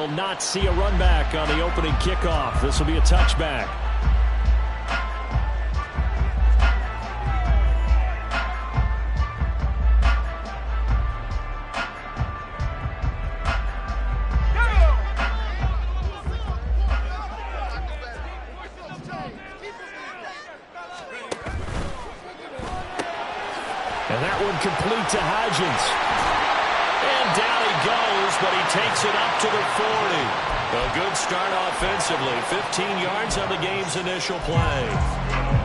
will not see a run back on the opening kickoff. This will be a touchback. And that one complete to Hodgins. And down he goes, but he takes it up to the 40. A good start offensively. 15 yards on the game's initial play.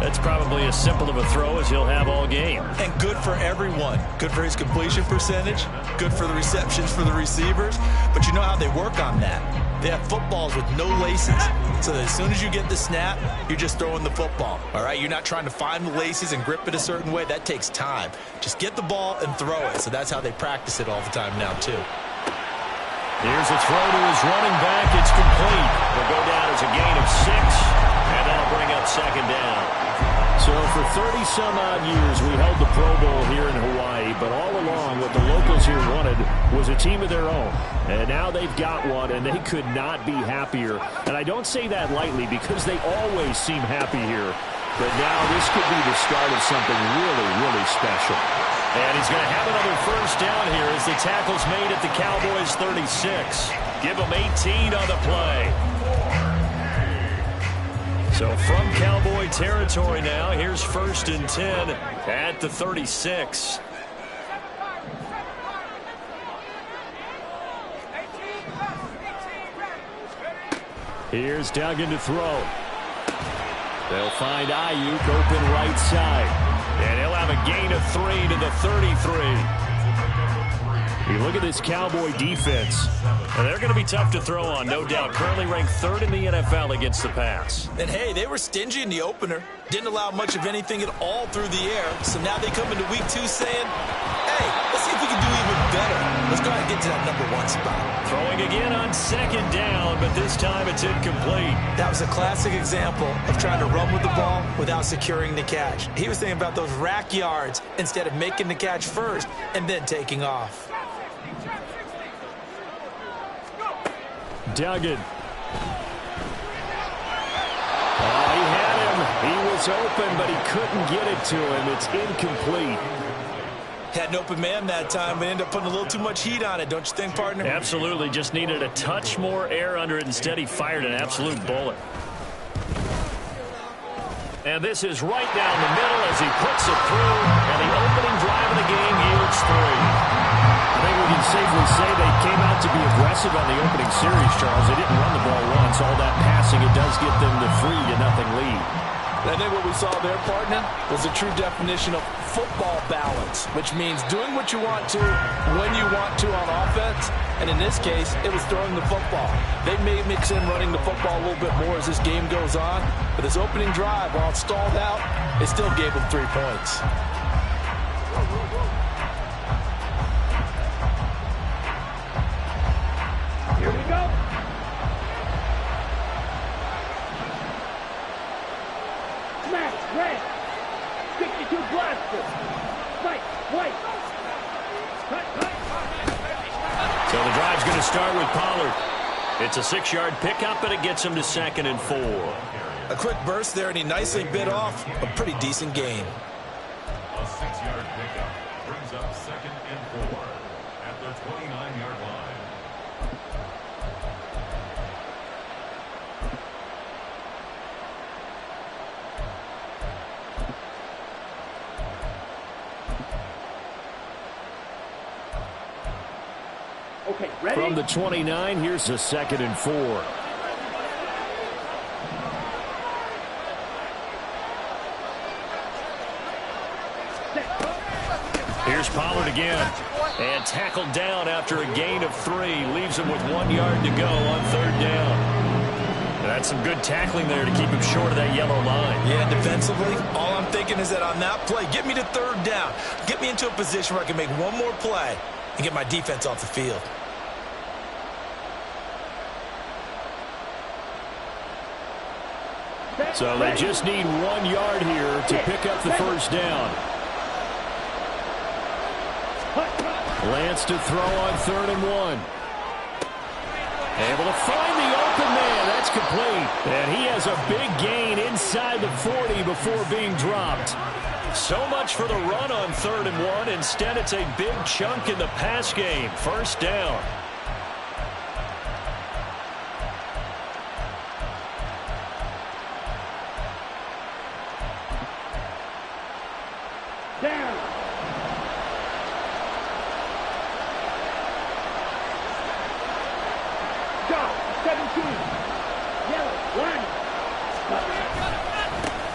That's probably as simple of a throw as he'll have all game. And good for everyone. Good for his completion percentage. Good for the receptions for the receivers. But you know how they work on that. They have footballs with no laces. So that as soon as you get the snap, you're just throwing the football. All right? You're not trying to find the laces and grip it a certain way. That takes time. Just get the ball and throw it. So that's how they practice it all the time now, too. Here's a throw to his running back. It's complete. Will go down as a gain of 6, and that'll bring up second down. So for 30-some-odd years, we held the Pro Bowl here in Hawaii, but all along what the locals here wanted was a team of their own. And now they've got one, and they could not be happier. And I don't say that lightly because they always seem happy here. But now this could be the start of something really, really special. And he's going to have another first down here as the tackle's made at the Cowboys' 36. Give him 18 on the play. So from Cowboy territory now, here's 1st and 10 at the 36. Here's Duggan to throw. They'll find Ayuk open right side. And he'll have a gain of 3 to the 33. You look at this Cowboy defense, and they're going to be tough to throw on, no doubt. Currently ranked 3rd in the NFL against the pass. And, hey, they were stingy in the opener. Didn't allow much of anything at all through the air. So now they come into week 2 saying, hey, let's see if we can do even better. Let's go ahead and get to that number 1 spot. Throwing again on 2nd down, but this time it's incomplete. That was a classic example of trying to run with the ball without securing the catch. He was thinking about those rack yards instead of making the catch first and then taking off. Duggan. Oh, he had him. He was open, but he couldn't get it to him. It's incomplete. Had an open man that time, but ended up putting a little too much heat on it, don't you think, partner? Absolutely. Just needed a touch more air under it. Instead, he fired an absolute bullet. And this is right down the middle as he puts it through. And the opening drive of the game yields 3. I think we can safely say they came out to be aggressive on the opening series, Charles. They didn't run the ball once. All that passing, it does get them the 3-0 lead. I think what we saw there, partner, was a true definition of football balance, which means doing what you want to, when you want to on offense. And in this case, it was throwing the football. They may mix in running the football a little bit more as this game goes on. But this opening drive, while it stalled out, it still gave them 3 points. Here we go. Smash, red. 62 blaster. White. Cut. So the drive's going to start with Pollard. It's a 6-yard pickup, and it gets him to 2nd and 4. A quick burst there, and he nicely bit off a pretty decent gain. A 6-yard pickup brings up 2nd and 4 at the 29-yard line. Okay, ready? From the 29, here's a 2nd and 4. Here's Pollard again. And tackled down after a gain of 3. Leaves him with 1 yard to go on 3rd down. That's some good tackling there to keep him short of that yellow line. Yeah, defensively, all I'm thinking is that on that play, get me to 3rd down. Get me into a position where I can make one more play and get my defense off the field. So they just need 1 yard here to pick up the first down. Lance to throw on 3rd and 1. Able to find the open man. That's complete. And he has a big gain inside the 40 before being dropped. So much for the run on 3rd and 1. Instead, it's a big chunk in the pass game. First down. Down. Stop. 17. Yellow. Line.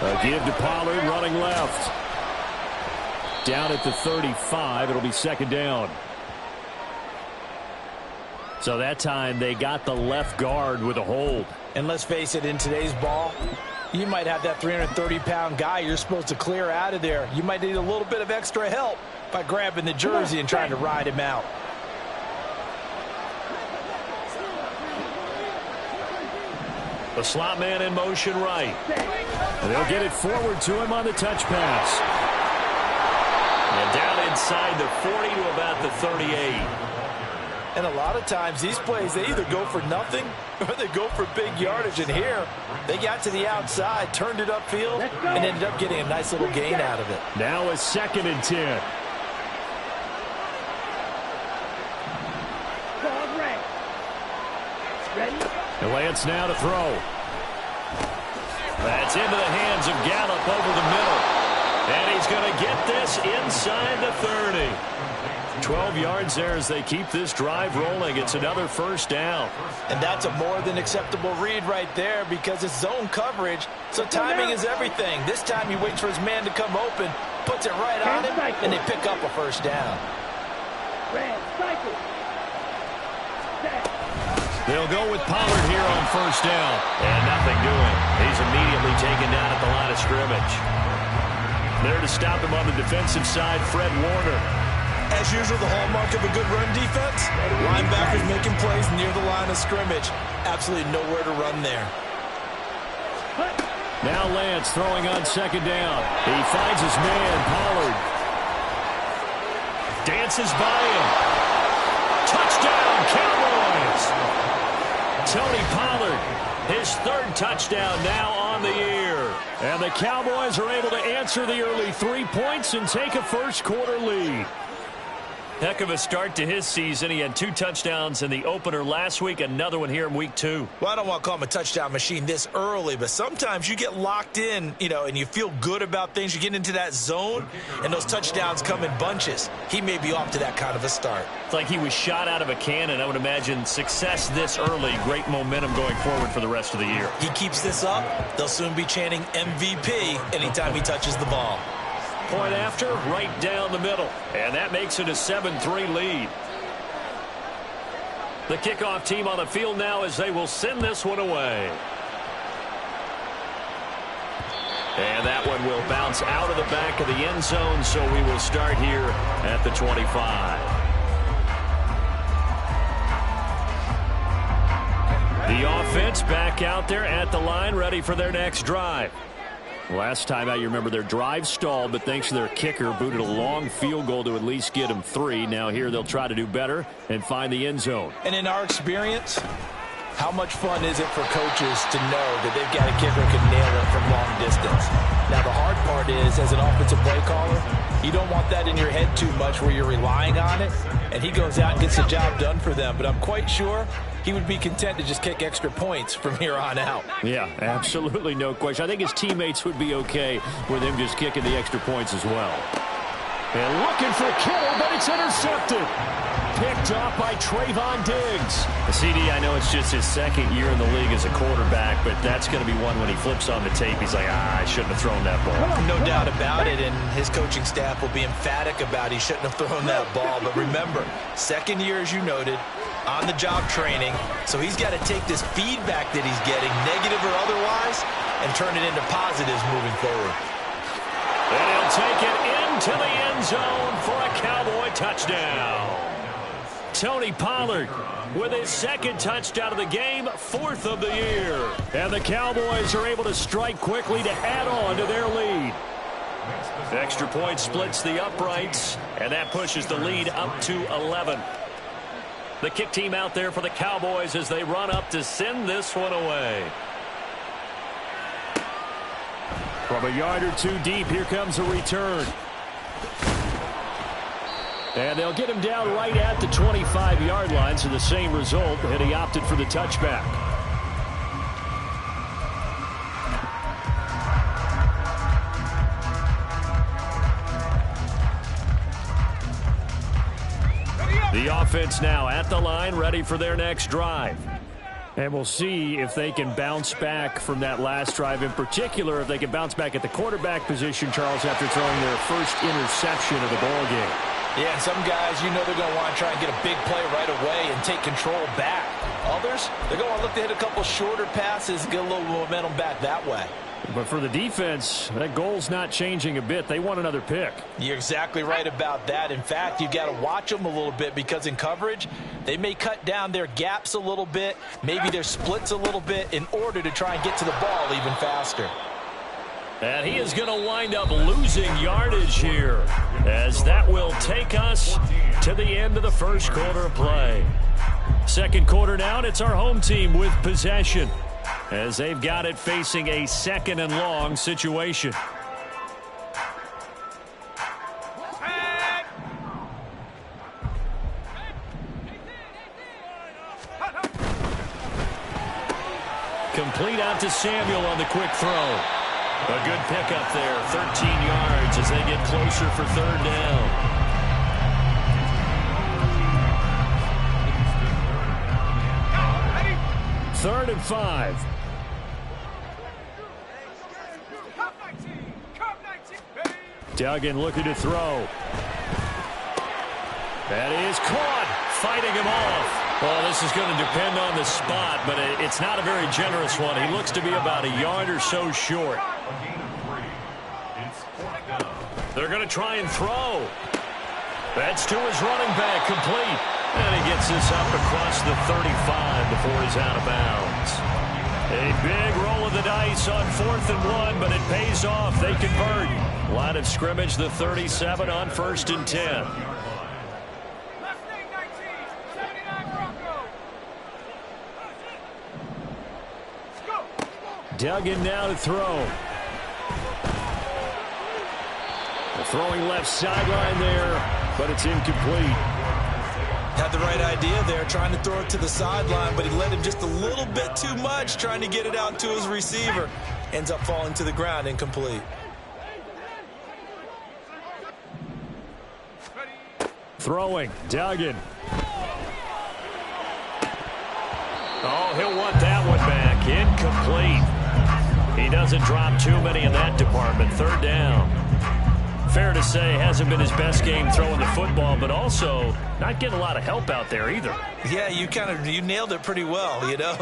A give to Pollard running left. Down at the 35. It'll be second down. So that time they got the left guard with a hold. And let's face it, in today's ball, you might have that 330-pound guy you're supposed to clear out of there. You might need a little bit of extra help by grabbing the jersey and trying to ride him out. The slot man in motion right. And they'll get it forward to him on the touch pass. And down inside the 40 to about the 38. And a lot of times these plays, they either go for nothing or they go for big yardage. And here, they got to the outside, turned it upfield, and ended up getting a nice little gain out of it. Now a 2nd and 10. Ball red. Ready? And Lance now to throw. That's into the hands of Gallup over the middle. And he's going to get this inside the 30. 12 yards there as they keep this drive rolling. It's another first down. And that's a more than acceptable read right there because it's zone coverage, so timing is everything. This time he waits for his man to come open, puts it right on him, and they pick up a first down. Red. Cycle. Set. They'll go with Pollard here on first down. And nothing doing. He's immediately taken down at the line of scrimmage. There to stop him on the defensive side, Fred Warner. As usual, the hallmark of a good run defense, linebackers making plays near the line of scrimmage. Absolutely nowhere to run there. Now Lance throwing on second down. He finds his man, Pollard. Dances by him. Touchdown, Cowboys! Tony Pollard, his 3rd touchdown now on the year. And the Cowboys are able to answer the early 3 points and take a first-quarter lead. Heck of a start to his season. He had 2 touchdowns in the opener last week, another one here in week 2. Well, I don't want to call him a touchdown machine this early, but sometimes you get locked in, and you feel good about things. You get into that zone, and those touchdowns come in bunches. He may be off to that kind of a start. It's like he was shot out of a cannon. I would imagine success this early, great momentum going forward for the rest of the year. He keeps this up, they'll soon be chanting MVP anytime he touches the ball. Point after, right down the middle. And that makes it a 7-3 lead. The kickoff team on the field now as they will send this one away. And that one will bounce out of the back of the end zone, so we will start here at the 25. The offense back out there at the line, ready for their next drive. Last time out, you remember their drive stalled, but thanks to their kicker, booted a long field goal to at least get them 3. Now here they'll try to do better and find the end zone. And in our experience, how much fun is it for coaches to know that they've got a kicker who can nail it from long distance? Now, the hard part is, as an offensive play caller, you don't want that in your head too much where you're relying on it, and he goes out and gets the job done for them. But I'm quite sure he would be content to just kick extra points from here on out. Yeah, absolutely no question. I think his teammates would be okay with him just kicking the extra points as well. And looking for Kittle, but it's intercepted. Picked up by Trayvon Diggs. CD, I know it's just his 2nd year in the league as a quarterback, but that's going to be one when he flips on the tape. He's like, I shouldn't have thrown that ball. No doubt about it, and his coaching staff will be emphatic about he shouldn't have thrown that ball. But remember, 2nd year, as you noted, on-the-job training, so he's got to take this feedback that he's getting, negative or otherwise, and turn it into positives moving forward. And he'll take it into the end zone for a Cowboy touchdown. Tony Pollard with his 2nd touchdown of the game, 4th of the year. And the Cowboys are able to strike quickly to add on to their lead. Extra point splits the uprights, and that pushes the lead up to 11. The kick team out there for the Cowboys as they run up to send this one away. From a yard or two deep, here comes a return. And they'll get him down right at the 25-yard line, so the same result, and he opted for the touchback. The offense now at the line, ready for their next drive. And we'll see if they can bounce back from that last drive, in particular if they can bounce back at the quarterback position, Charles, after throwing their first interception of the ball game. Yeah, some guys, you know they're going to want to try and get a big play right away and take control back. Others, they're going to look to hit a couple shorter passes, get a little momentum back that way. But for the defense, that goal's not changing a bit. They want another pick. You're exactly right about that. In fact, you've got to watch them a little bit because in coverage, they may cut down their gaps a little bit, maybe their splits a little bit in order to try and get to the ball even faster. And he is going to wind up losing yardage here, as that will take us to the end of the first quarter of play. Second quarter now, and it's our home team with possession, as they've got it facing a 2nd and long situation. Complete out to Samuel on the quick throw. A good pickup there, 13 yards as they get closer for 3rd down. Third and 5. Duggan looking to throw. That is caught, fighting him off. Well, this is going to depend on the spot, but it's not a very generous one. He looks to be about a yard or so short. They're going to try and throw. That's to his running back, complete. And he gets this up across the 35 before he's out of bounds. A big roll of the dice on 4th and 1, but it pays off. They convert. Line of scrimmage, the 37 on 1st and 10. Duggan now to throw. The throwing left sideline there, but it's incomplete. Had the right idea there, trying to throw it to the sideline, but he let him just a little bit too much, trying to get it out to his receiver. Ends up falling to the ground, incomplete. Throwing, Duggan. Oh, he'll want that one back. Incomplete. He doesn't drop too many in that department. 3rd down. Fair to say, hasn't been his best game throwing the football, but also not getting a lot of help out there either. Yeah, you nailed it pretty well, you know.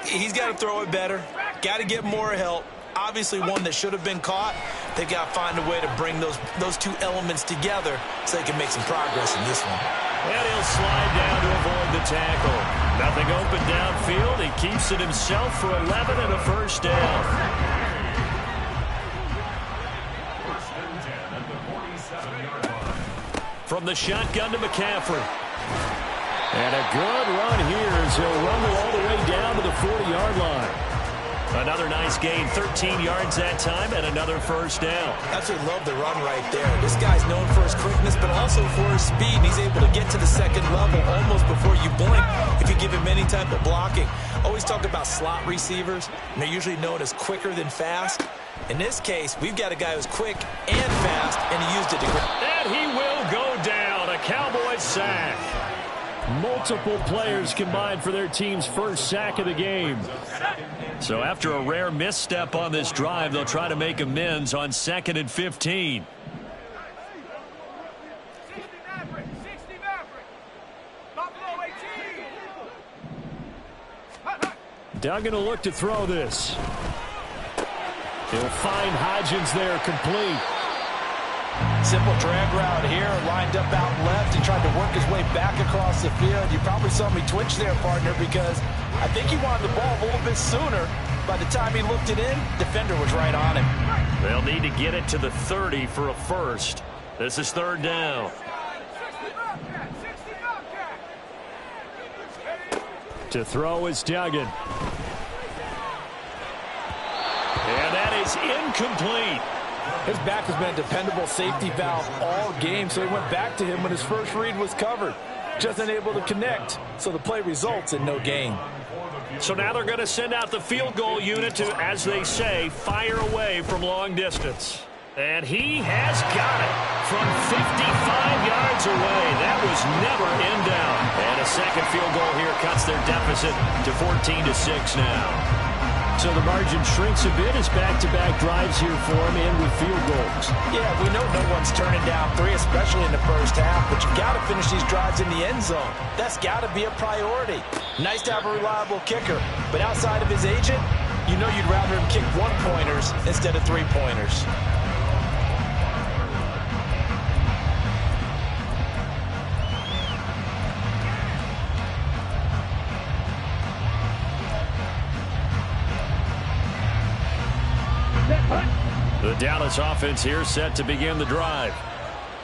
He's got to throw it better, got to get more help. Obviously one that should have been caught. They've got to find a way to bring those two elements together so they can make some progress in this one. And he'll slide down to avoid the tackle. Nothing open downfield. He keeps it himself for 11 and a 1st down. From the shotgun to McCaffrey. And a good run here as he'll rumble all the way down to the 40-yard line. Another nice gain, 13 yards that time, and another 1st down. Absolutely love the run right there. This guy's known for his quickness, but also for his speed. He's able to get to the 2nd level almost before you blink if you give him any type of blocking. Always talk about slot receivers, and they're usually known as quicker than fast. In this case, we've got a guy who's quick and fast, and he used it to... And he will go down, a Cowboys sack. Multiple players combined for their team's first sack of the game. So after a rare misstep on this drive, they'll try to make amends on 2nd and 15. Duggan will look to throw this. He'll find Hodgins there, complete. Simple drag route here, lined up out left and tried to work his way back across the field. You probably saw me twitch there, partner, because I think he wanted the ball a little bit sooner. By the time he looked it in, defender was right on him. They'll need to get it to the 30 for a 1st. This is 3rd down. To throw is Duggan. And that is incomplete. His back has been a dependable safety valve all game, so he went back to him when his first read was covered. Just unable to connect, so the play results in no gain. So now they're going to send out the field goal unit to, as they say, fire away from long distance. And he has got it from 55 yards away. That was never in doubt. And a second field goal here cuts their deficit to 14-6 now. So the margin shrinks a bit as back-to-back drives here for him and with field goals. Yeah, we know no one's turning down 3, especially in the first half, but you've got to finish these drives in the end zone. That's got to be a priority. Nice to have a reliable kicker, but outside of his agent, you know you'd rather him kick 1-pointers instead of 3-pointers. The Dallas offense here set to begin the drive.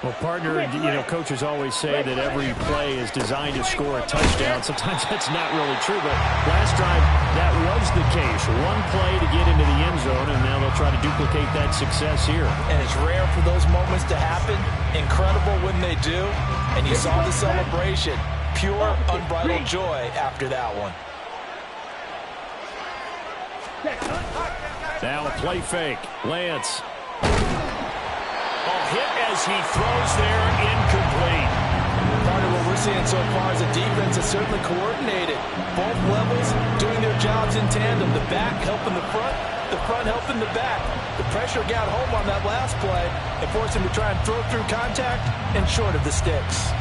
Well, partner, coaches always say that every play is designed to score a touchdown. Sometimes that's not really true, but last drive, that was the case. One play to get into the end zone, and now they'll try to duplicate that success here. And it's rare for those moments to happen. Incredible when they do. And you saw the celebration. Pure, unbridled joy after that one. Now a play fake. Lance. Hit as he throws there, incomplete. Part of what we're seeing so far is a defense that's certainly coordinated. Both levels doing their jobs in tandem. The back helping the front helping the back. The pressure got home on that last play and forced him to try and throw through contact and short of the sticks.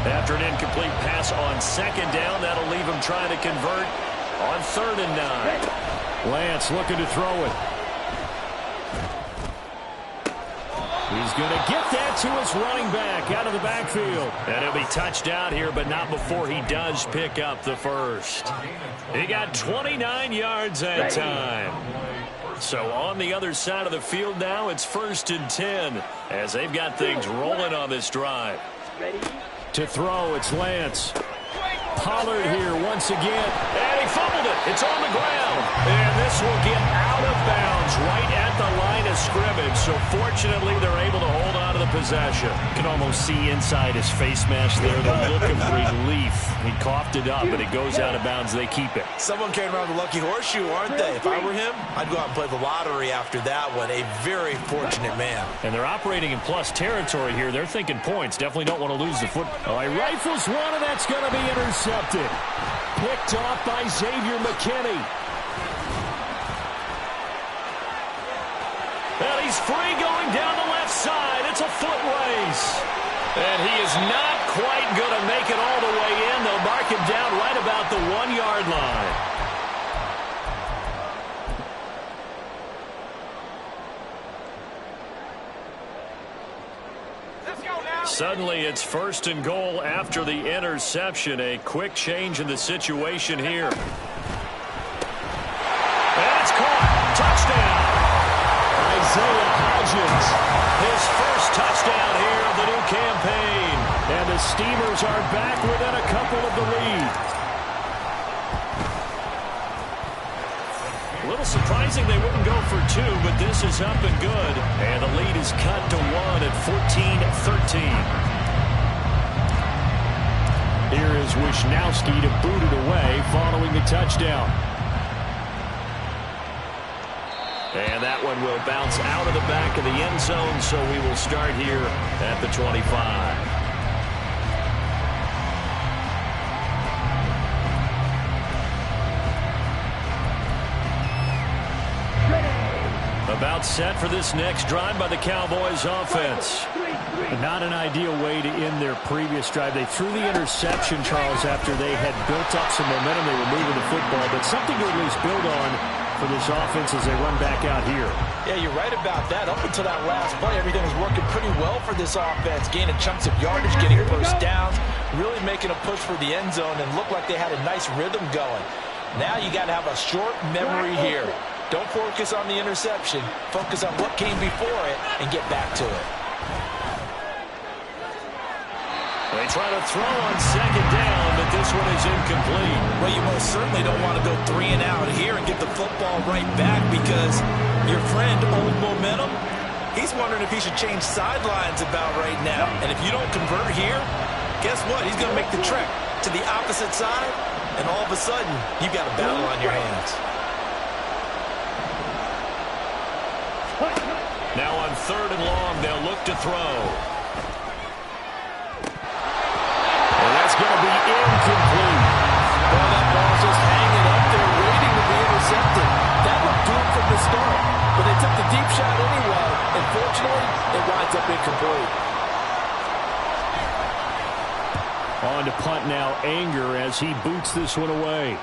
After an incomplete pass on second down, that'll leave him trying to convert on 3rd and 9. Lance looking to throw it. He's going to get that to his running back out of the backfield. And he'll be touched out here, but not before he does pick up the first. He got 29 yards that time. So on the other side of the field now, it's 1st and 10 as they've got things rolling on this drive. To throw, it's Lance. Pollard here once again. And he fumbled it. It's on the ground. And this will get out of bounds right at the line of scrimmage. So fortunately, they're able to hold on to the possession. You can almost see inside his face mask there the look of relief. He coughed it up, but it goes out of bounds. They keep it. Someone came around the lucky horseshoe, aren't they? If I were him, I'd go out and play the lottery after that one. A very fortunate man. And they're operating in plus territory here. They're thinking points. Definitely don't want to lose the foot. All right, rifles one, and that's going to be intercepted. Picked off by Xavier McKinney. And he's free going down the left side. It's a foot race. And he is not quite going to make it all the way in. They'll mark him down right about the 1-yard line. Suddenly, it's 1st and goal after the interception. A quick change in the situation here. And it's caught. Touchdown. Isaiah Hodgins. His first touchdown here of the new campaign. And the Steelers are back within a couple of the lead. A little surprising they wouldn't go for 2, but this is up and good. And the lead is cut to 1 at 14-13. Here is Wisnowski to boot it away following the touchdown. And that one will bounce out of the back of the end zone, so we will start here at the 25. About set for this next drive by the Cowboys offense. Not an ideal way to end their previous drive. They threw the interception, Charles, after they had built up some momentum. They were moving the football, but something to at least build on for this offense as they run back out here. Yeah, you're right about that. Up until that last play, everything was working pretty well for this offense, gaining chunks of yardage, getting first downs, really making a push for the end zone, and looked like they had a nice rhythm going. Now you got to have a short memory here. Don't focus on the interception. Focus on what came before it and get back to it. They try to throw on second down, but this one is incomplete. Well, you most certainly don't want to go 3 and out here and get the football right back because your friend, Old Momentum, he's wondering if he should change sidelines about right now. And if you don't convert here, guess what? He's going to make the trek to the opposite side, and all of a sudden, you've got a battle on your hands. Now on 3rd and long, they'll look to throw. And that's going to be incomplete. Well, that ball's just hanging up there waiting to be intercepted. That looked doomed from the start, but they took the deep shot anyway, and fortunately, it winds up incomplete. On to punt now, Anger, as he boots this one away.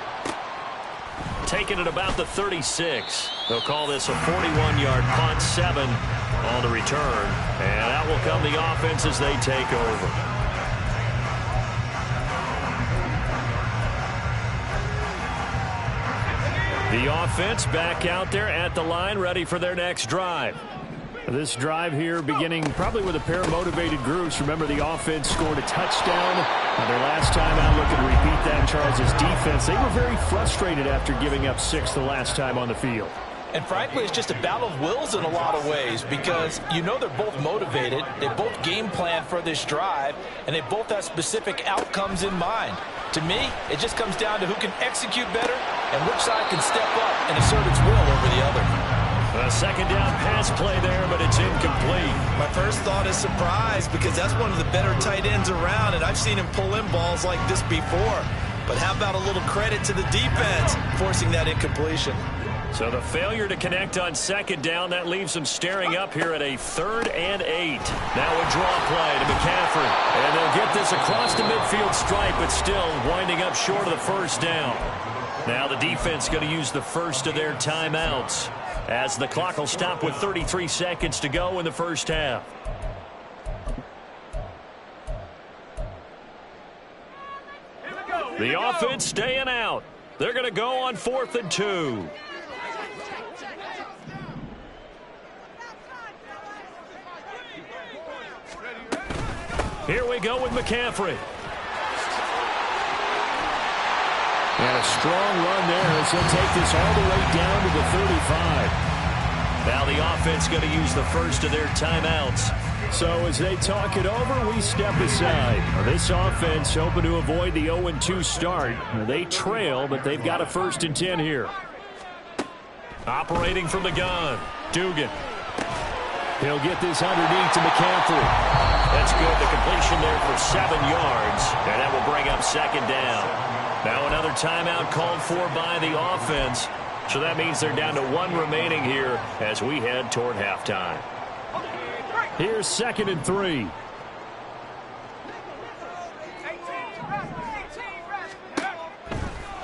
Taking it about the 36. They'll call this a 41-yard punt, 7 on the return. And out will come the offense as they take over. The offense back out there at the line, ready for their next drive. This drive here beginning probably with a pair of motivated groups. Remember, the offense scored a touchdown. Their last time out, looking to repeat that. Charles' defense, they were very frustrated after giving up 6 the last time on the field. And frankly, it's just a battle of wills in a lot of ways because you know they're both motivated, they both game plan for this drive, and they both have specific outcomes in mind. To me, it just comes down to who can execute better and which side can step up and assert its will over the other. A second down pass play there, but it's incomplete. My first thought is surprise because that's one of the better tight ends around, and I've seen him pull in balls like this before. But how about a little credit to the defense forcing that incompletion? So the failure to connect on second down, that leaves them staring up here at a 3rd and 8. Now a draw play to McCaffrey. And they'll get this across the midfield stripe, but still winding up short of the first down. Now the defense going to use the first of their timeouts, as the clock will stop with 33 seconds to go in the first half. The offense staying out. They're going to go on 4th and 2. Here we go with McCaffrey. And a strong run there as he'll take this all the way down to the 35. Now the offense going to use the first of their timeouts. So as they talk it over, we step aside. This offense hoping to avoid the 0-2 start. They trail, but they've got a 1st and 10 here. Operating from the gun, Dugan. He'll get this underneath to McCaffrey. That's good. The completion there for 7 yards. And that will bring up 2nd down. Now another timeout called for by the offense. So that means they're down to 1 remaining here as we head toward halftime. Here's 2nd and 3.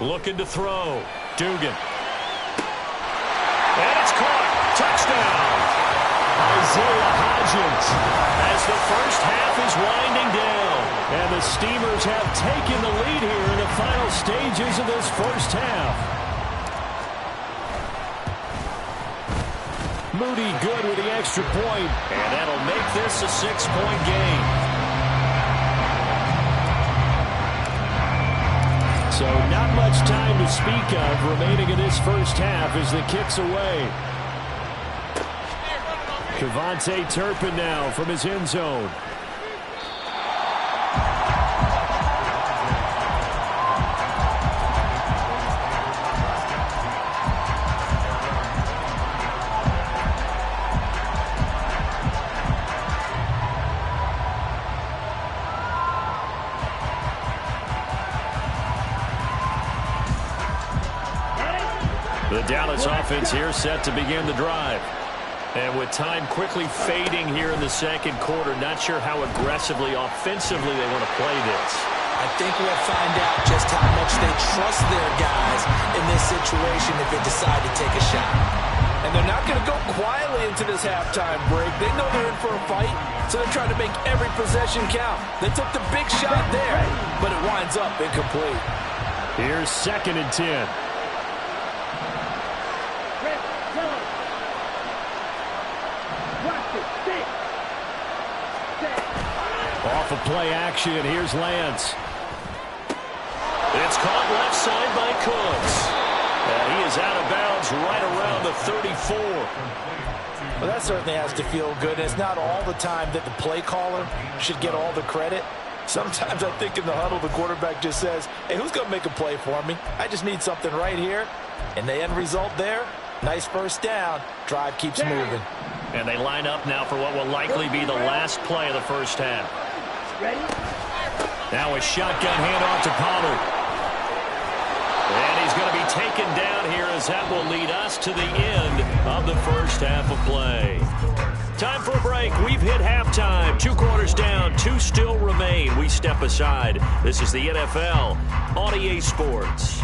Looking to throw. Dugan. And it's caught. Touchdown. Isaiah Hodgins, as the first half is winding down. And the Steamers have taken the lead here in the final stages of this first half. Moody good with the extra point, and that'll make this a 6-point game. So not much time to speak of remaining in this first half as the kick's away. Devontae Turpin now from his end zone. The Dallas offense here set to begin the drive. And with time quickly fading here in the second quarter, not sure how aggressively, offensively they want to play this. I think we'll find out just how much they trust their guys in this situation if they decide to take a shot. And they're not going to go quietly into this halftime break. They know they're in for a fight, so they're trying to make every possession count. They took the big shot there, but it winds up incomplete. Here's 2nd and 10. Off of play action, here's Lance. It's caught left side by Cooks. And he is out of bounds right around the 34. Well, that certainly has to feel good. It's not all the time that the play caller should get all the credit. Sometimes I think in the huddle, the quarterback just says, hey, who's going to make a play for me? I just need something right here. And the end result there, nice first down. Drive keeps moving. And they line up now for what will likely be the last play of the first half. Ready? Now a shotgun handoff to Pollard. And he's going to be taken down here as that will lead us to the end of the first half of play. Time for a break. We've hit halftime. 2 quarters down, 2 still remain. We step aside. This is the NFL on EA Sports.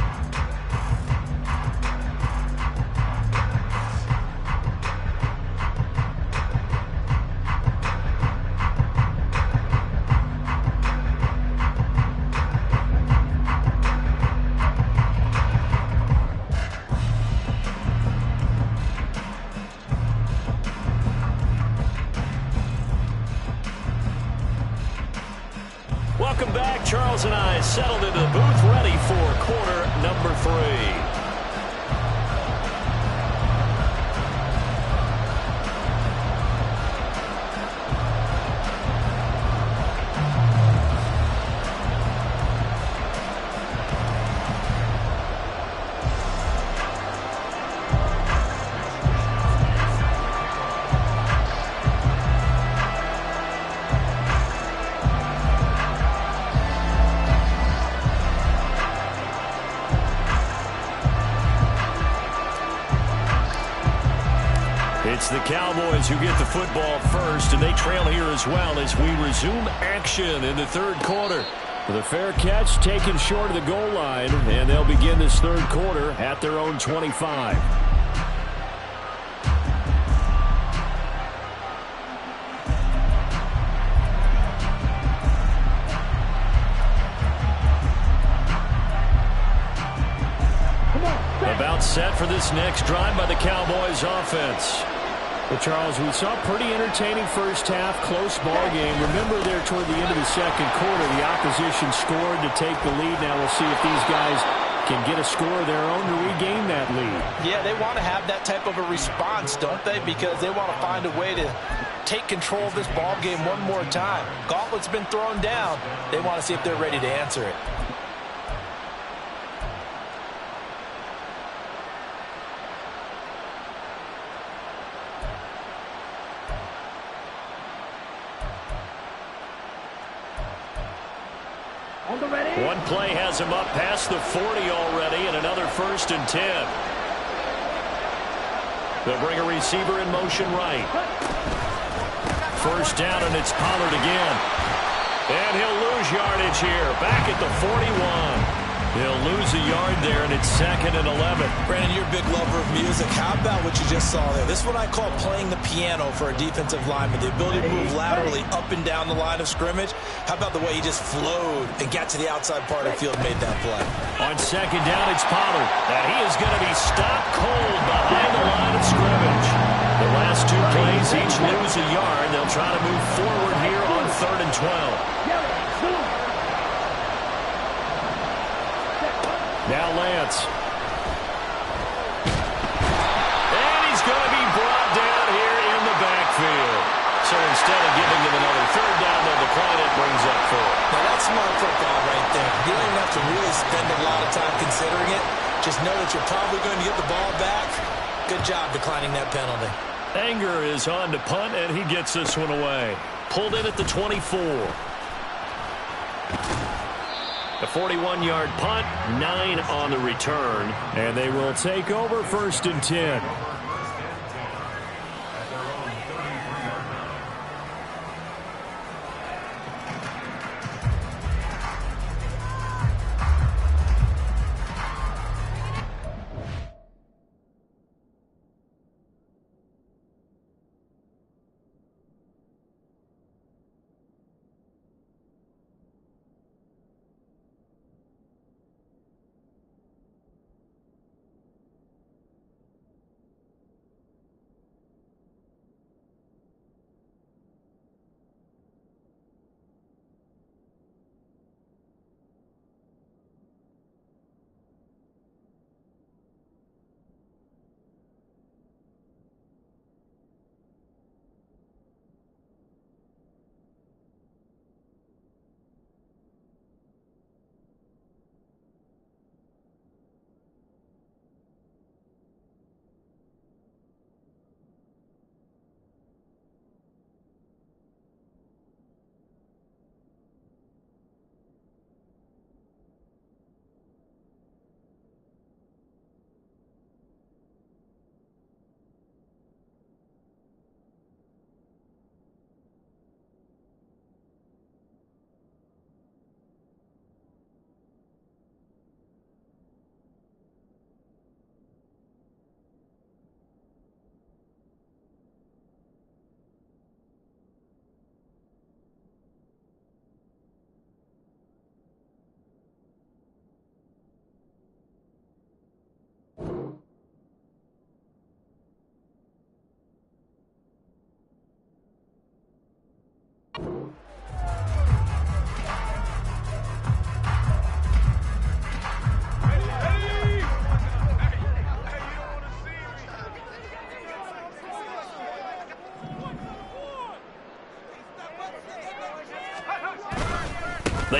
Welcome back. Charles and I settled into the booth, ready for quarter number 3. It's the Cowboys who get the football first, and they trail here as well as we resume action in the third quarter. With a fair catch taken short of the goal line, and they'll begin this third quarter at their own 25. About set for this next drive by the Cowboys offense. Well, Charles, we saw a pretty entertaining first half, close ball game. Remember there toward the end of the second quarter, the opposition scored to take the lead. Now we'll see if these guys can get a score of their own to regain that lead. Yeah, they want to have that type of a response, don't they? Because they want to find a way to take control of this ball game one more time. Gauntlet's been thrown down. They want to see if they're ready to answer it. One play has him up past the 40 already, and another 1st and 10. They'll bring a receiver in motion right. First down, and it's Pollard again. And he'll lose yardage here, back at the 41. He'll lose a yard there, and it's 2nd and 11. Brandon, you're a big lover of music. How about what you just saw there? This is what I call playing the piano for a defensive lineman. The ability to move laterally up and down the line of scrimmage. How about the way he just flowed and got to the outside part of the field and made that play? On 2nd down, it's Pollard. And he is going to be stopped cold behind the line of scrimmage. The last 2 plays each lose a yard. They'll try to move forward here on 3rd and 12. Now Lance. And he's going to be brought down here in the backfield. So instead of giving him another 3rd down, they'll decline it, brings up 4th. Now that's smart football right there. You don't even have to really spend a lot of time considering it. Just know that you're probably going to get the ball back. Good job declining that penalty. Anger is on to punt, and he gets this one away. Pulled in at the 24. The 41-yard punt, 9 on the return. And they will take over 1st and 10.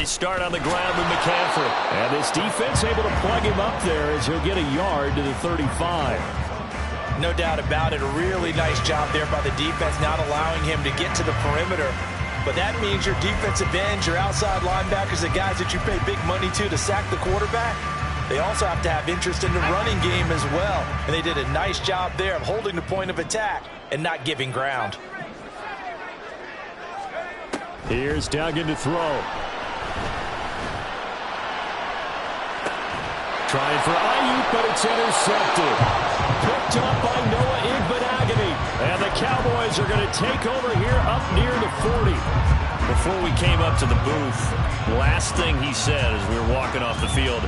They start on the ground with McCaffrey. And this defense able to plug him up there as he'll get a yard to the 35. No doubt about it. A really nice job there by the defense, not allowing him to get to the perimeter. But that means your defensive ends, your outside linebackers, the guys that you pay big money to sack the quarterback, they also have to have interest in the running game as well. And they did a nice job there of holding the point of attack and not giving ground. Here's Duggan to throw. Trying for Ayuk, but it's intercepted. Picked up by Noah Igbenogany. And the Cowboys are going to take over here up near the 40. Before we came up to the booth, last thing he said as we were walking off the field,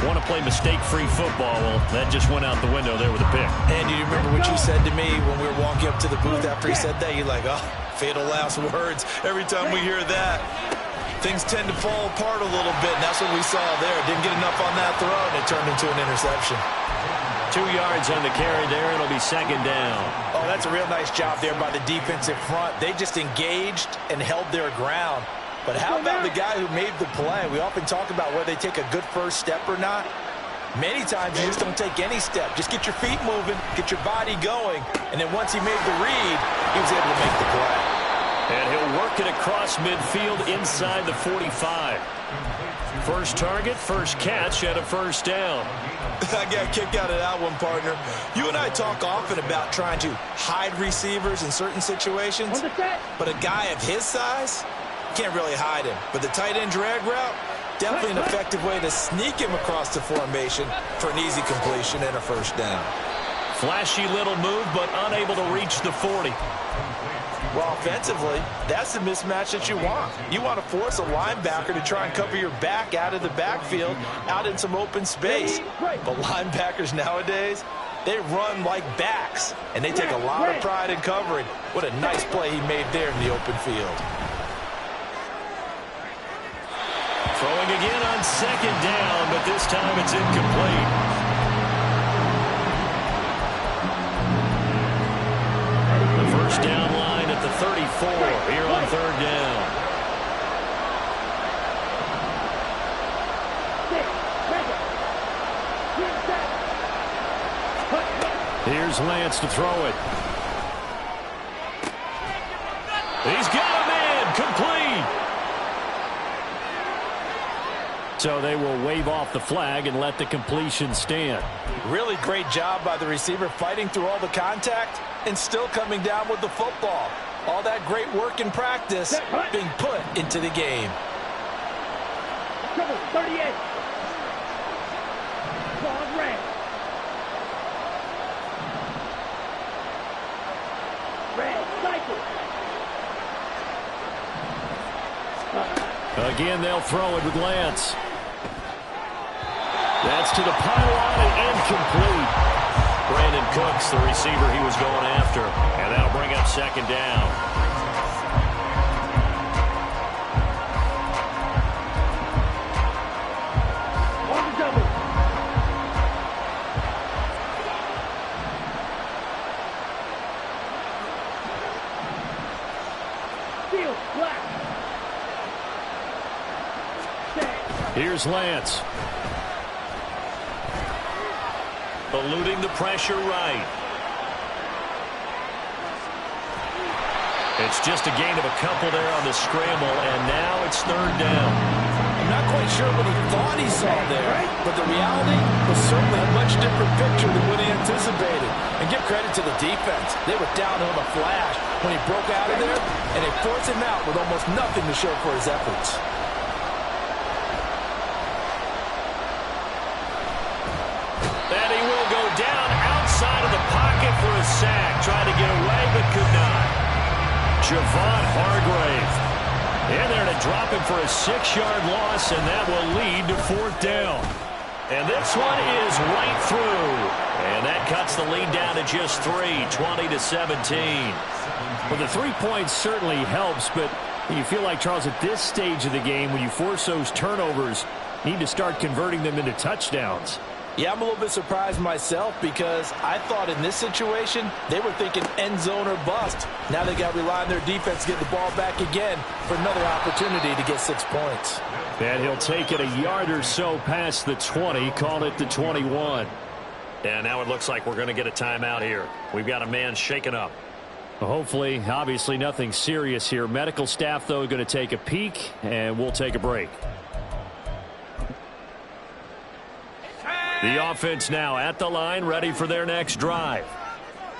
want to play mistake-free football. Well, that just went out the window there with a pick. And you remember what you said to me when we were walking up to the booth after he said that? You're like, oh, fatal last words. Every time we hear that, things tend to fall apart a little bit, and that's what we saw there. Didn't get enough on that throw, and it turned into an interception. 2 yards on the carry there. It'll be second down. Oh, that's a real nice job there by the defensive front. They just engaged and held their ground. But how about the guy who made the play? We often talk about whether they take a good first step or not. Many times you just don't take any step. Just get your feet moving, get your body going, and then once he made the read, he was able to make the play. And he'll work it across midfield inside the 45. First target, first catch, and a first down. I got a kick out of that one, partner. You and I talk often about trying to hide receivers in certain situations, but a guy of his size can't really hide him. But the tight end drag route, definitely an effective way to sneak him across the formation for an easy completion and a first down. Flashy little move, but unable to reach the 40. Well, offensively, that's the mismatch that you want. You want to force a linebacker to try and cover your back out of the backfield, out in some open space. But linebackers nowadays, they run like backs, and they take a lot of pride in covering. What a nice play he made there in the open field. Throwing again on second down, but this time it's incomplete. First down line at the 34 here on third down. Here's Lance to throw it. He's got a man, complete. So they will wave off the flag and let the completion stand. Really great job by the receiver fighting through all the contact and still coming down with the football. All that great work in practice being put into the game. 38. Long red. Red cycle. Again, they'll throw it with Lance. That's to the pylon and incomplete. Brandon Cooks, the receiver he was going after. And that'll bring up second down. On the double. Field black. Here's Lance. Eluding the pressure right. It's just a gain of a couple there on the scramble, and now it's third down. I'm not quite sure what he thought he saw there, but the reality was certainly a much different picture than what he anticipated. And give credit to the defense. They were down on a flash when he broke out of there, and they forced him out with almost nothing to show for his efforts. And he will go down outside of the pocket for a sack. Tried to get away, but could not. Javon Hargrave in there to drop him for a 6-yard loss, and that will lead to fourth down. And this one is right through. And that cuts the lead down to just 3, 20-17. Well, the 3 points certainly helps, but you feel like, Charles, at this stage of the game, when you force those turnovers, you need to start converting them into touchdowns. Yeah, I'm a little bit surprised myself because I thought in this situation they were thinking end zone or bust. Now they got to rely on their defense to get the ball back again for another opportunity to get 6 points. And he'll take it a yard or so past the 20, call it the 21. And now it looks like we're going to get a timeout here. We've got a man shaken up. Hopefully, obviously nothing serious here. Medical staff, though, going to take a peek, and we'll take a break. The offense now at the line, ready for their next drive.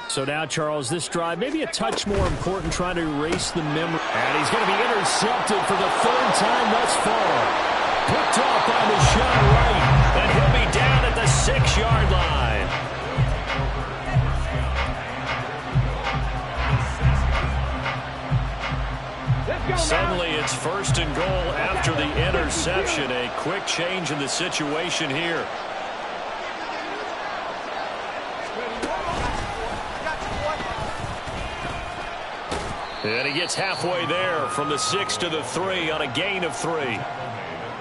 So now, Charles, this drive maybe a touch more important, trying to erase the memory. And he's going to be intercepted for the third time thus far. Picked off on the shot right, and he'll be down at the 6-yard line. Suddenly it's 1st and goal after the interception. A quick change in the situation here. And he gets halfway there from the 6 to the 3 on a gain of 3.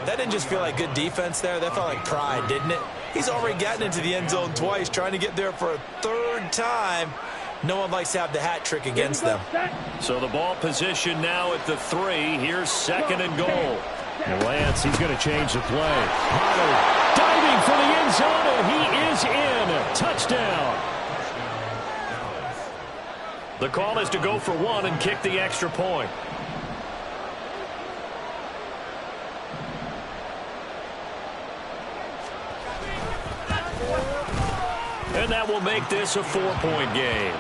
That didn't just feel like good defense there. That felt like pride, didn't it? He's already gotten into the end zone twice, trying to get there for a 3rd time. No one likes to have the hat trick against them. So the ball position now at the 3. Here's 2nd and goal. And Lance, he's going to change the play. Pollard diving for the end zone, and he is in. Touchdown. The call is to go for 1 and kick the extra point. And that will make this a 4-point game.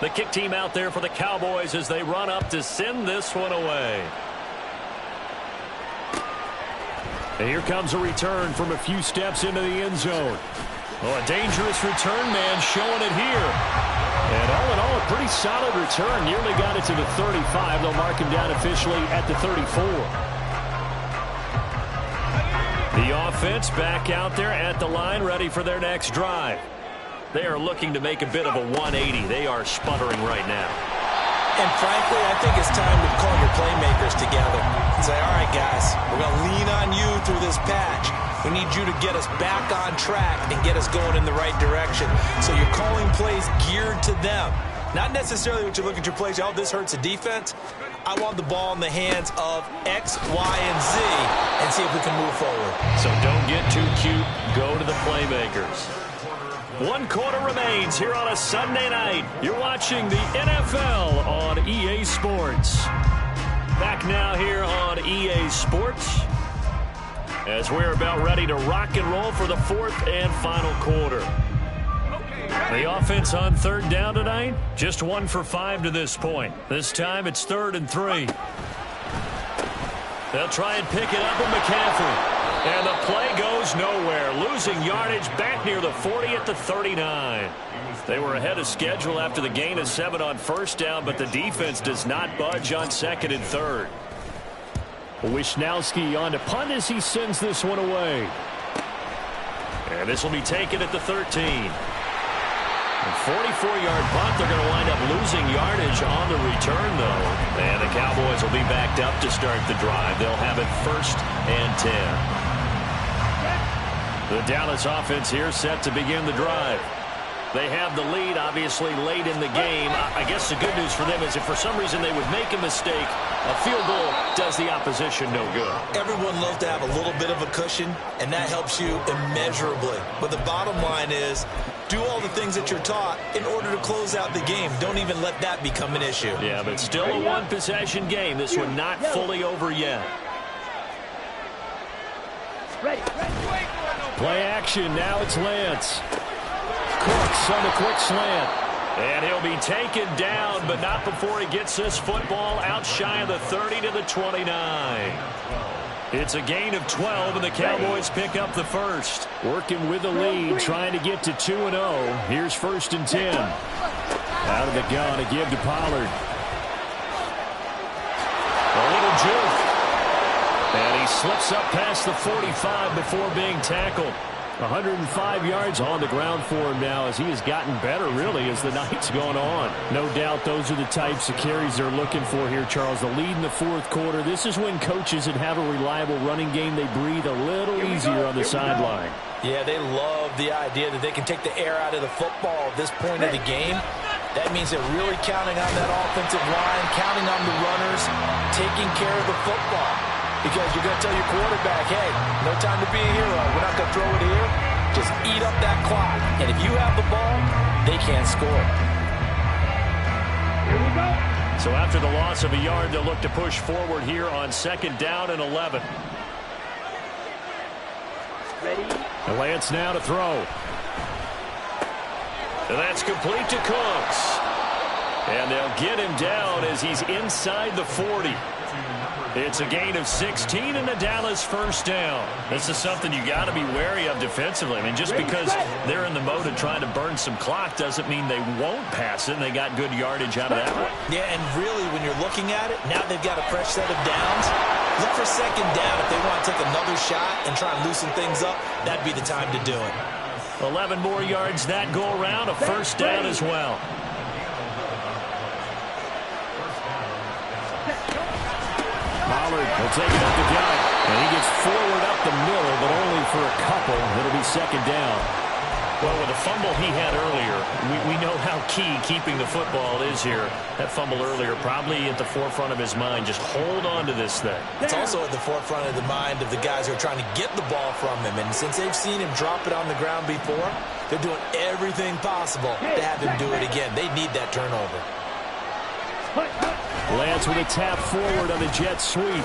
The kick team out there for the Cowboys as they run up to send this one away. And here comes a return from a few steps into the end zone. Well, a dangerous return man showing it here. And all in all, a pretty solid return. Nearly got it to the 35. They'll mark him down officially at the 34. The offense back out there at the line, ready for their next drive. They are looking to make a bit of a 180. They are sputtering right now. And frankly, I think it's time to call your playmakers together and say, all right, guys, we're going to lean on you through this patch. We need you to get us back on track and get us going in the right direction. So you're calling plays geared to them. Not necessarily what you look at your plays, oh, this hurts the defense. I want the ball in the hands of X, Y, and Z and see if we can move forward. So don't get too cute. Go to the playmakers. 1 quarter remains here on a Sunday night. You're watching the NFL on EA Sports. Back now here on EA Sports as we're about ready to rock and roll for the 4th and final quarter. The offense on 3rd down tonight, just 1 for 5 to this point. This time it's 3rd and 3. They'll try and pick it up with McCaffrey. And the play goes nowhere. Losing yardage back near the 40 at the 39. They were ahead of schedule after the gain of 7 on 1st down, but the defense does not budge on 2nd and 3rd. Wisnowski on to punt as he sends this one away. And this will be taken at the 13. A 44-yard punt. They're going to wind up losing yardage on the return, though. And the Cowboys will be backed up to start the drive. They'll have it 1st and 10. The Dallas offense here set to begin the drive. They have the lead, obviously, late in the game. I guess the good news for them is if for some reason they would make a mistake, a field goal does the opposition no good. Everyone loves to have a little bit of a cushion, and that helps you immeasurably. But the bottom line is, do all the things that you're taught in order to close out the game. Don't even let that become an issue. Yeah, but still a one-possession game. This one not fully over yet. Ready. Play action. Now it's Lance. Cooks on the quick slant. And he'll be taken down, but not before he gets this football out shy of the 30 to the 29. It's a gain of 12, and the Cowboys pick up the first. Working with the lead, trying to get to 2-0. Here's 1st and 10. Out of the gun to give to Pollard. A little juke. And he slips up past the 45 before being tackled. 105 yards on the ground for him now as he has gotten better, really, as the night's gone on. No doubt those are the types of carries they're looking for here, Charles. The lead in the 4th quarter. This is when coaches that have a reliable running game, they breathe a little easier on the sideline. Yeah, they love the idea that they can take the air out of the football at this point of the game. That means they're really counting on that offensive line, counting on the runners, taking care of the football. Because you're going to tell your quarterback, hey, no time to be a hero. We're not going to throw it here. Just eat up that clock. And if you have the ball, they can't score. Here we go. So after the loss of a yard, they'll look to push forward here on 2nd down and 11. Ready? Lance now to throw. And that's complete to Cooks. And they'll get him down as he's inside the 40. It's a gain of 16 and a Dallas first down. This is something you got to be wary of defensively. I mean, just because they're in the mode of trying to burn some clock doesn't mean they won't pass it, and they got good yardage out of that one. Yeah, and really, when you're looking at it, now they've got a fresh set of downs. Look for 2nd down. If they want to take another shot and try and loosen things up, that'd be the time to do it. 11 more yards that go around, a first down as well. Pollard will take it up the gut. And he gets forward up the middle, but only for a couple. It'll be 2nd down. Well, with the fumble he had earlier, we know how key keeping the football is here. That fumble earlier probably at the forefront of his mind. Just hold on to this thing. It's also at the forefront of the mind of the guys who are trying to get the ball from him. And since they've seen him drop it on the ground before, they're doing everything possible to have him do it again. They need that turnover. Lance with a tap forward on the jet sweep.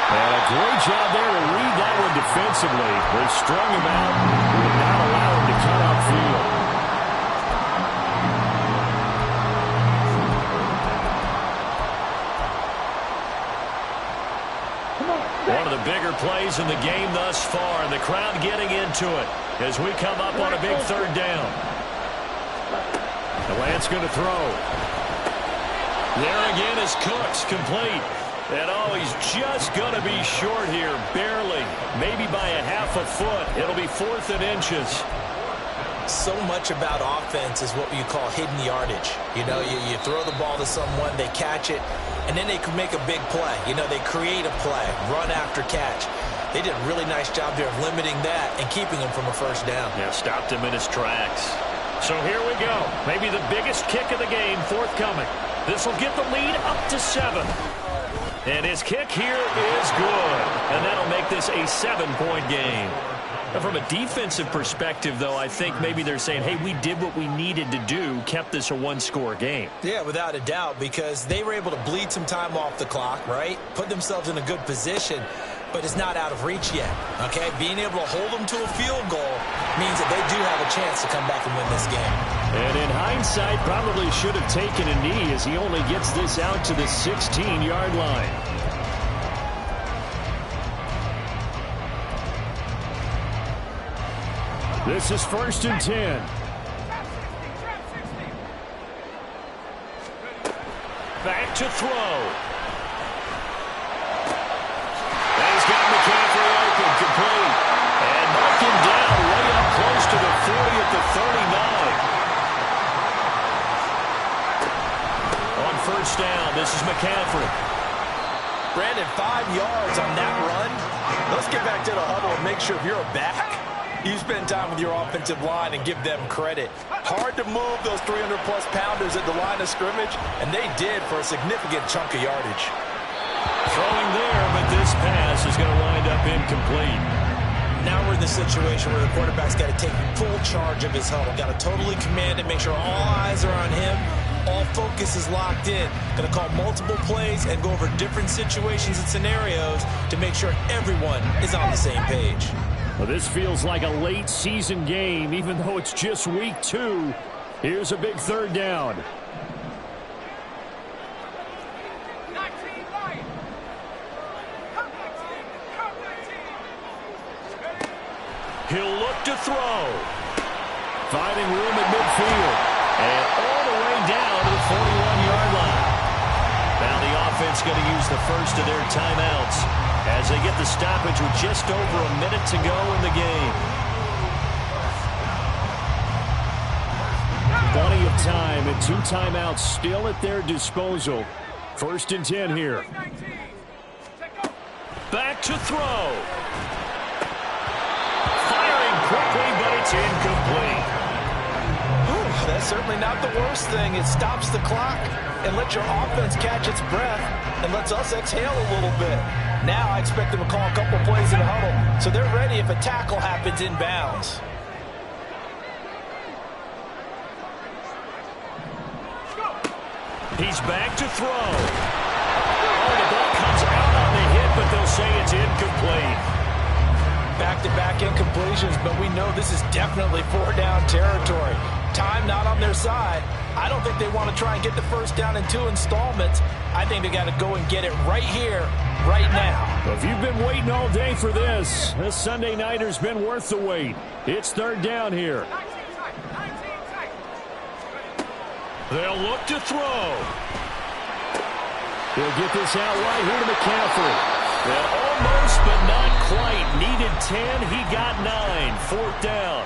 And a great job there to read that one defensively. They strung him out and would not allow him to cut outfield. One of the bigger plays in the game thus far, and the crowd getting into it as we come up on a big 3rd down. And Lance going to throw. There again is Cooks, complete. And he's just going to be short here, barely. Maybe by a half a foot. It'll be 4th and inches. So much about offense is what you call hidden yardage. You know, you throw the ball to someone, they catch it, and then they can make a big play. You know, they create a play, run after catch. They did a really nice job there of limiting that and keeping him from a first down. Yeah, stopped him in his tracks. So here we go. Maybe the biggest kick of the game forthcoming. This will get the lead up to 7. And his kick here is good. And that'll make this a 7-point game. Now, from a defensive perspective, though, I think maybe they're saying, hey, we did what we needed to do, kept this a 1-score game. Yeah, without a doubt, because they were able to bleed some time off the clock, right? Put themselves in a good position, but it's not out of reach yet, okay? Being able to hold them to a field goal means that they do have a chance to come back and win this game. And in hindsight, probably should have taken a knee as he only gets this out to the 16-yard line. This is 1st and 10. Back to throw. And he's got McCaffrey open, complete. And knocked him down way up close to the 40 at the 39. On 1st down, this is McCaffrey. Brandon, 5 yards on that run. Let's get back to the huddle and make sure if you're a back, you spend time with your offensive line and give them credit. Hard to move those 300-plus pounders at the line of scrimmage, and they did for a significant chunk of yardage. Throwing there, but this pass is going to wind up incomplete. Now we're in the situation where the quarterback's got to take full charge of his huddle. Got to totally command it, make sure all eyes are on him. All focus is locked in. Going to call multiple plays and go over different situations and scenarios to make sure everyone is on the same page. Well, this feels like a late season game, even though it's just week 2. Here's a big 3rd down. He'll look to throw. Finding room at midfield. And all the way down to the 41-yard line. Now the offense going to use the first of their timeouts as they get the stoppage with just over a minute to go in the game. Plenty of time and 2 timeouts still at their disposal. 1st and 10 here. Back to throw. it's incomplete. That's certainly not the worst thing. It stops the clock and lets your offense catch its breath and lets us exhale a little bit. Now I expect them to call a couple plays in the huddle so they're ready if a tackle happens in bounds. He's back to throw. Oh, the ball comes out on the hit, but they'll say it's incomplete. Back-to-back incompletions, but we know this is definitely four-down territory. Time not on their side. I don't think they want to try and get the first down in 2 installments. I think they got to go and get it right here, right now. If you've been waiting all day for this Sunday nighter's been worth the wait. It's 3rd down here. They'll look to throw. He'll get this out right here to McCaffrey. Well, almost, but not quite. Needed 10. He got 9. 4th down.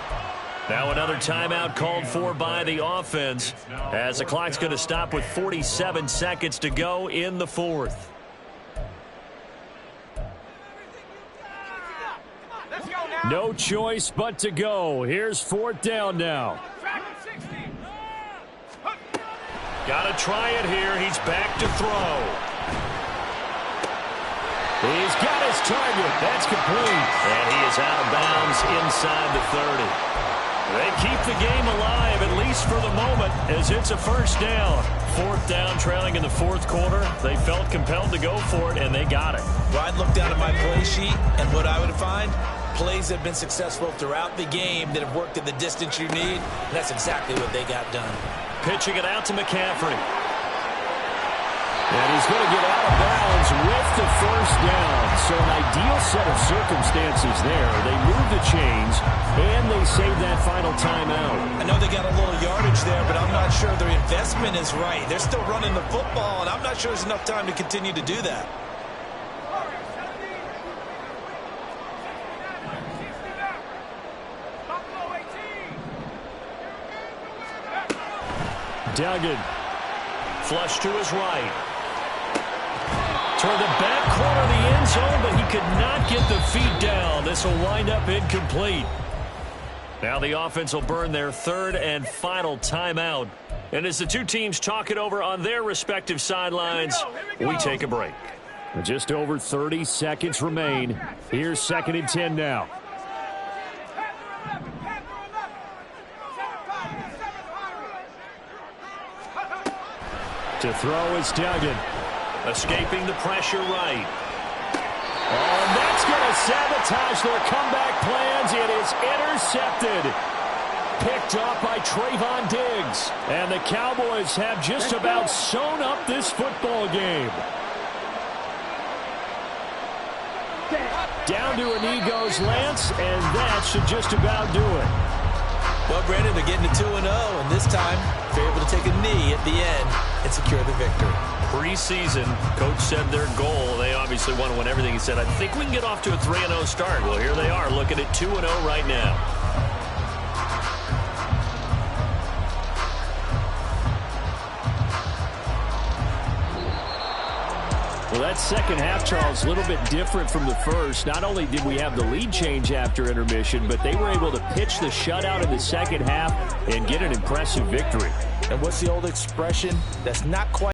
Now another timeout called for by the offense as the clock's going to stop with 47 seconds to go in the 4th. No choice but to go. Here's 4th down now. Got to try it here. He's back to throw. He's got his target. That's complete. And he is out of bounds inside the 30. They keep the game alive, at least for the moment, as it's a 1st down. 4th down, trailing in the 4th quarter. They felt compelled to go for it, and they got it. Well, I'd look down at my play sheet, and what I would find, plays that have been successful throughout the game that have worked at the distance you need, and that's exactly what they got done. Pitching it out to McCaffrey. And he's going to get out of bounds with the 1st down. So an ideal set of circumstances there. They move the chains, and they save that final timeout. I know they got a little yardage there, but I'm not sure their investment is right. They're still running the football, and I'm not sure there's enough time to continue to do that. Duggan. Flush to his right. Toward the back corner of the end zone, but he could not get the feet down. This will wind up incomplete. Now the offense will burn their 3rd and final timeout. And as the two teams talk it over on their respective sidelines, we take a break. Just over 30 seconds remain. Here's 2nd and 10 now. To throw is Duggan. Escaping the pressure right. Oh, and that's going to sabotage their comeback plans. It is intercepted. Picked off by Trayvon Diggs. And the Cowboys have just about sewn up this football game. Down to a knee goes Lance, and that should just about do it. Well, Brandon, they're getting to 2-0, and this time they're able to take a knee at the end and secure the victory. Preseason, coach said their goal, they obviously want to win everything. He said, I think we can get off to a 3-0 start. Well, here they are looking at 2-0 right now. Well, that second half, Charles, a little bit different from the first. Not only did we have the lead change after intermission, but they were able to pitch the shutout in the second half and get an impressive victory. And what's the old expression? That's not quite